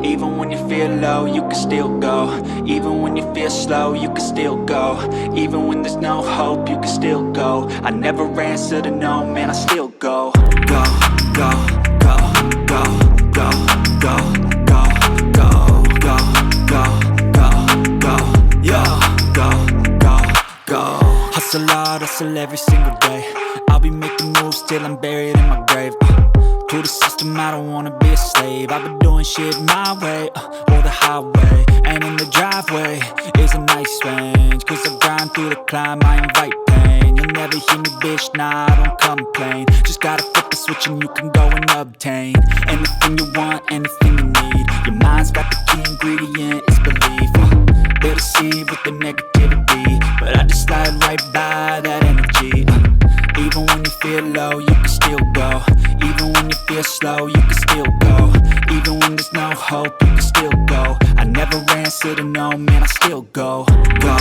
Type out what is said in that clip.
Even when you feel low, you can still go. Even when you feel slow, you can still go. Even when there's no hope, you can still go. I never answer to no, man, I still go. Go, go, go, go, go, go, go, go, go, go, go, go, yo, go, go, go. Hustle hard, hustle every single day. I'll be making moves till I'm buried in my grave. To the system, I don't wanna be a slave. I've been doing shit my way, or the highway. And in the driveway is a nice range. Cause I grind through the climb, I invite pain. You'll never hear me, bitch, nah, I don't complain. Just gotta flip the switch and you can go and obtain anything you want, anything you need. Your mind's got the key ingredient, it's belief. They deceive with the negativity, but I just slide right by that energy. Even when you feel low, you can still go. Even when you feel slow, you can still go. Even when there's no hope, you can still go. I never answer to no, man, I still go. Go,